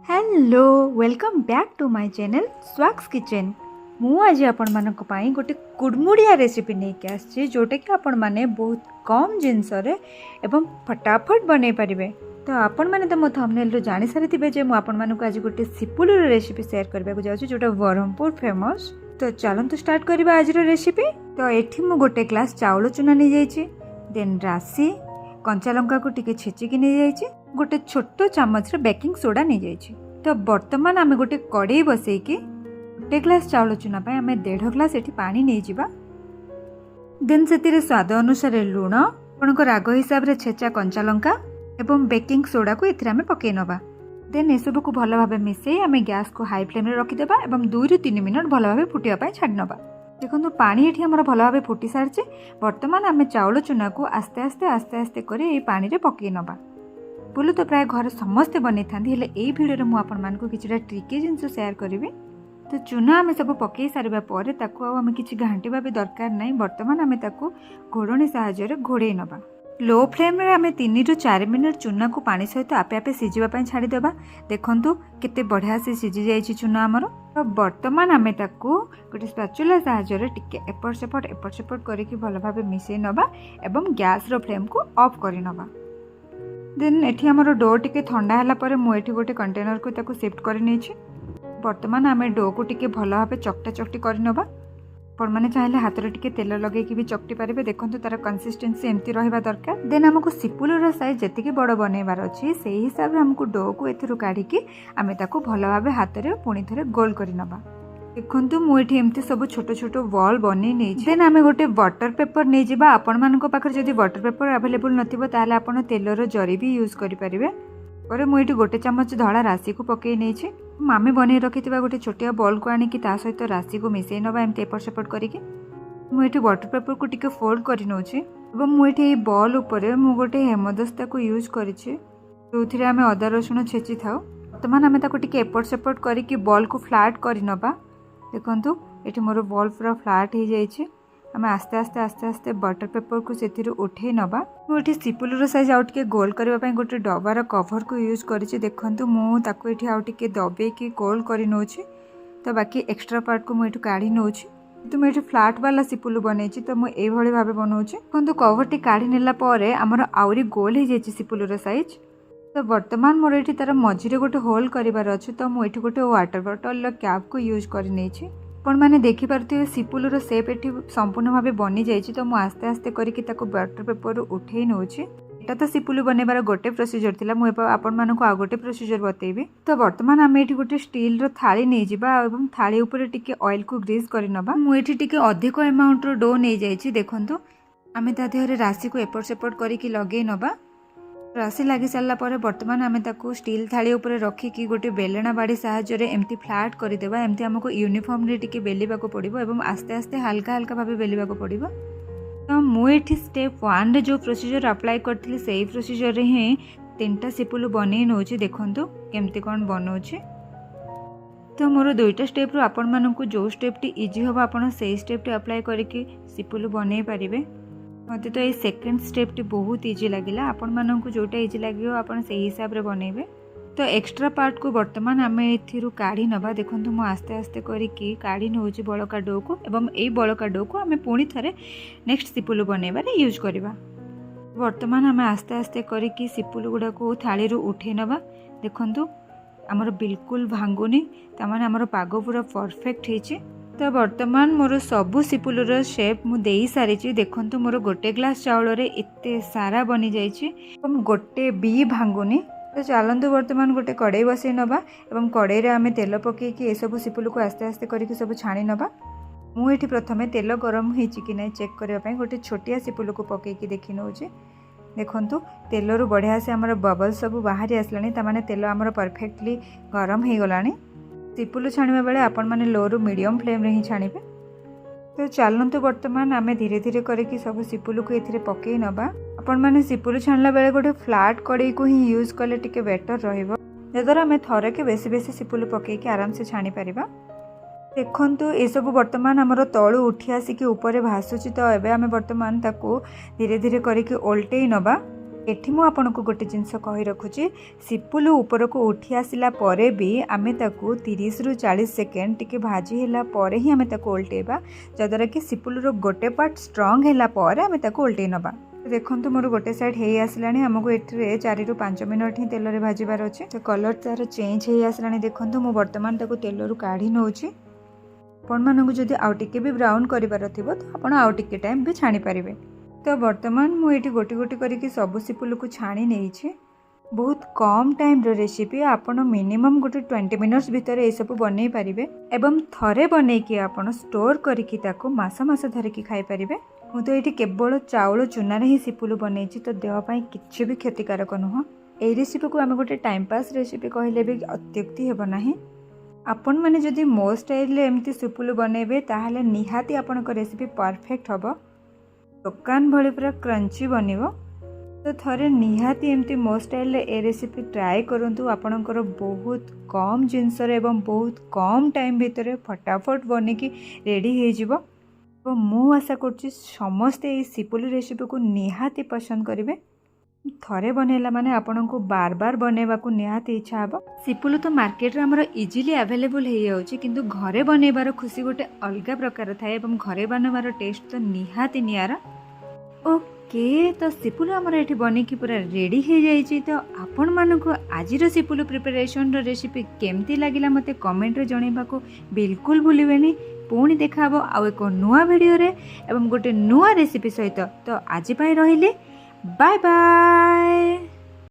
Hello welcome back to my channel स्वाक्स kitchen. मु आज आपण मानक पई गोटे कुड़मुड़िया रेसिपी नहीं आसी जोटा कि आपण माने बहुत कम जिनस एवं फटाफट बनै पारिबे। तो आपण माने तो मो थंबनेल रो जानि सारिथिबे जे मु आपण मानक आज गोटे सिपुल रेसिपी शेयर करबा को जाउछी जोटा ब्रह्मपुर फेमस। तो चलंतु स्टार्ट करबा आज रो रेसिपी। तो एठी मु गोटे ग्लास चाउल चूना नहीं जाइछि, देन राशि कंचा लंका को टिके छेचिकी नहीं जाइछि, गोटे छोट चामच रे बेकिंग सोडा नहीं जाइछि। तो वर्तमान आमे गोटे कड़ाई बसैकी गोटे ग्लास चाउल चूना पे आमे 1.5 ग्लास एठी पानी नहीं जिबा। देन सेतिरे स्वाद अनुसार लूण, आपनको राग हिसाब रे छेचा कंचा लंका एवं बेकिंग सोडा को एथिरे आमे पकै नबा। देन एसबु को भल भाबे मिसई आमे गैस को हाई फ्लेम रे रखि देबा एवं 2 ରୁ 3 मिनिट भल भाबे फुटिया पय छाडी नबा। देखो पानी एठी हमर भल भाबे फुटी सारचे। वर्तमान आमे चाउल चूना को आस्ते आस्ते करी ए पानी रे पकै नबा। पुलु तो प्राय घर समस्ते बनै थांदी, हेले एई वीडियो रे मु आपन मान को किछटा ट्रिकी जिंस शेयर करिवि। तो चूना आमे सब पकै सारिबा परे ताको आमे किछि घांटीबा भी दरकार नै। वर्तमान आमे ताको घोड़णी सहायता रे घोड़ै नबा। लो फ्लेम रे आमे 3 ରୁ 4 मिनिट चूना को पानी सहित आपे आपे सिजिबा पय छाडी देबा। देखंतु केते बढ़िया से सिजि जाइछि चूना हमर। तो वर्तमान आमे ताको गोटे स्पैचुला सहायता रे टिके एपट सेपट करिकि भल भाबे मिसै नबा एवं गैस रो फ्लेम को ऑफ करि नबा। देन एठी हमर डो टिके ठंडा हला परे मु एठी गोटे कंटेनर को ताको शिफ्ट करि नै छी। वर्तमान आमे डो को टिके भल भाबे चकटी करि नबा। पर माने चाहिले हाथ रे टिके तेल लगे कि भी चकटी पारिबे। देखंतु तार कंसिस्टेंसी एम्ति रहबा दरकार। देन हमको सिपुल रो साइज जेतिकी बड़ बनेबार अछि सेही हिसाब रे हमको डो को एथिरु काढी कि आमे ताको भल भाबे हाथ रे पुणी थरे गोल करि नबा। देखंतु मु एठी एम्ति सब छोट छोट बॉल बनै नै छी। देन आमे गोटे बटर पेपर नै जिबा। आपण मानको पाखर जदी बटर पेपर अवेलेबल नथिबो ताले आपण तेल रो जरी भी यूज करि परिबे। परे मु एठी गोटे चम्मच धळा राशि को पकै नै छी। मामे बनै रखिथिबा गोटे छोटिया बॉल को आनी कि ता सहित राशि को मिसै नबा एम्ति एपट सेपट करिकि। मु एठी बटर पेपर को टिके फोल्ड करि नौ छी एवं मु एठी बॉल ऊपर मु गोटे हेमदस्ता को यूज करि छी जोथिरे आमे अदा रसुण छेची थाउ। वर्तमान आमे ताको टिके एपट सेपट करिकि बॉल को फ्लैट करि नबा। देखंतु एठी मोर बॉल पूरा फ्लैट हो जाइए। आमे आस्ते आस्ते बटर पेपर को सेथिरु उठे नबा। मु एठी सिपुल रो साइज आउट के गोल करबा पय गोटे डबार कवर को यूज करिछि। देखंतु मु ताको एठी आउट के दबे के गोल करि नोछि। तो बाकी एक्स्ट्रा पार्ट को मु एठी काढी नोछि। तो मु एठी फ्लैट वाला सिपुल बनेछि। तो मु एई भଳି भाबे बनोछि। देखंतु कवर टी काढी नेला परे हमर आउरी गोल हो जाइछि सिपुल रो साइज। तो वर्तमान मोर एठी तार मझिरे गोटे होल करिवार अछि। तो मु एठी गोटे वाटर बॉटल कैप को यूज करि नै छी। पण माने देखि पारथिबे सिपुल रो शेप एठी संपूर्ण भाबे बनि जाइछि। तो मु आस्ते आस्ते करिकि ताको बटर पेपर उठेई नोछि। एटा तो सिपुल बनेबार गोटे प्रोसीजर थिला। मु आपण मानको आ गोटे प्रोसीजर बतेबी। तो वर्तमान आमे एठी गोटे स्टील रो थाली नै जिबा एवं थाली ऊपर टिके ऑयल को ग्रीस करि नबा। मु एठी टिके अधिक अमाउंट रो डो नै जाइछि। देखंतु आमे ता देहरे राशि को एपट सेपट करिकि लगे नबा। राशि लगी सारा पर वर्तमान आमे ताको स्टील थाली ऊपर रखी कि गोटे बेलना बाड़ी साहाय्य रे एम्ति फ्लैट कर देबा। एम्ति हमको यूनिफॉर्म रे टिके बेलिबा को पड़िबो एवं आस्ते आस्ते हल्का भाबे बेलिबा को पड़िबो। तो मु एठी स्टेप 1 रे जो प्रोसीजर अप्लाई करथिली सेही प्रोसीजर रे ही 3टा सिपुल बनै नोछि। देखंतु केमति कोन बनोछि। तो मोर 2टा स्टेप रो आपण मानकु जो स्टेप टी इजी होबा आपण सेही स्टेप टी अप्लाई करिकि सिपुल बनै पारिबे। मते तो ये सेकंड स्टेप टी बहुत इजी लागिला। आपण मानकु जोटा इजी लागियो आपण सेही हिसाब रे बनेबे। तो एक्स्ट्रा पार्ट को वर्तमान आमे एथिरु काढी नबा। देखंतु मु आस्ते आस्ते करिकि काढी नोछि बळका डो को एवं एई बळका डो को आमे पुणी थरे नेक्स्ट सिपुल बनेबा रे यूज करबा। वर्तमान आमे आस्ते आस्ते करिकि सिपुल गुडा को थाली रु उठे नबा। देखंतु हमर बिल्कुल भांगुनी, त माने हमर पागो पूरा परफेक्ट हिची। तो वर्तमान मोर सबु सिपुल रो शेप मु देई सारिची। देखंतु मोर गोटे ग्लास चाउल रे एते सारा बनी जाइची एवं गोटे बी भांगुनी। तो चलंतु वर्तमान गोटे कड़ाई बसई नबा एवं कड़ाई रे आमे तेल पके कि ए सब सिपुल को आस्ते आस्ते करिकि सब छाणी नबा। मु एठी प्रथमे तेल गरम हिची कि नै चेक करबा पय गोटे छोटिया सिपुल को पके कि देखि नउची। देखंतु तेल रु बढ़िया से हमर बबल सब बाहरी आसलानी। त माने तेल हमर परफेक्टली गरम हे गलानी। सिपुल छाणिबा बेले आपण माने लो रु मीडियम फ्लेम रे ही छाणिबे। तो चलंतु वर्तमान आमे धीरे धीरे करिकि सब सिपुल को एथिरे पकेई नबा। आपण माने सिपुल छाणला बेले गोटे फ्लैट कड़ाई को ही यूज कले टिके बेटर रहइबो। जदर आमे थरे के बेसी सिपुल पकेई कि आराम से छाणी परिबा। देखंतु ए सब वर्तमान हमर तळु उठी आसी कि ऊपर भासुची। तो एबे आमे वर्तमान ताको धीरे धीरे करिकि ओल्टेई नबा। एठी मु आपनको गोटे जिनस कहि रखुची सिपुलु ऊपर को उठी आसिला परे भी आमे ताकू 30 रु 40 सेकेंड टिके भाजी हैला परे ही आमे ताकू उल्टेबा जदरा कि सिपुलु रो गोटे पार्ट स्ट्रांग हैला परे आमे ताकू उल्टे नबा। देखंतु मोर गोटे साइड हे आसलानी हमको एठरे 4 रु 5 मिनिट ही तेल रे भाजीबार अछि। तो कलर तार चेंज हे आसलानी देखंतु मु वर्तमान ताकू तेल रु काढी नउची। आपण मानकु जदी आउ टिके भी ब्राउन करिबार थिबो तो आपण आउ टिके टाइम भी छाणी पारिबे। तो वर्तमान मु एठी गोटी गोटी करके सब सिपुल को छाणी नहीं छे। बहुत कम टाइम रो रेसिपी आपण मिनिमम गोटे 20 मिनिट्स भितर ए सब बनै पारिबे एवं थरे बनै कि आपण स्टोर करके ताको मास मास धरि की खाई पारिबे। मु तो एठी केवल चाउल चूना रे ही सिपुल बनै छी तो देह पई किछि भी क्षतिकारक नुह। ए रेसिपी को आमे गोटे टाइम पास रेसिपी कहले भी अत्युक्ति हेबो नाही। आपण माने जदी मो स्टाइल ले एमती सिपुल बनेबे ताहाले निहाती आपनको रेसिपी परफेक्ट हबो। दुकान भली पूरा क्रंची बनिबो। तो थरे निहाती एमती मो स्टाइल रे ए रेसिपी ट्राई करंतु आपनकर बहुत कम जिंस रे एवं बहुत कम टाइम भितर फटाफट बने की रेडी हे जिवो। तो मु आशा करछि समस्ते ए सिपुल रेसिपी को निहाती पसंद करिवे। थरे बनेला माने आपनको बार बार बनेबा को निहाती इच्छा हबो। सिपुल तो मार्केट रे हमर इजीली अवेलेबल हे जाउछि किंतु घरे बनेबार खुशी गोटे अलगा प्रकार थाए एवं घरे बनेबार टेस्ट तो निहाती नियारा। ओके तो सिपुल हमर एठी बने की पूरा रेडी हे जाइछि। तो आपण मानको आजिर सिपुल प्रिपरेशन रो रेसिपी केमती लागिला मते कमेंट रे जणैबा को बिल्कुल भूलिबेनी। पुणी देखाबो आ एक नुआ वीडियो रे एवं गोटे नुआ रेसिपी सहित। तो आज पई रहिले बाय बाय।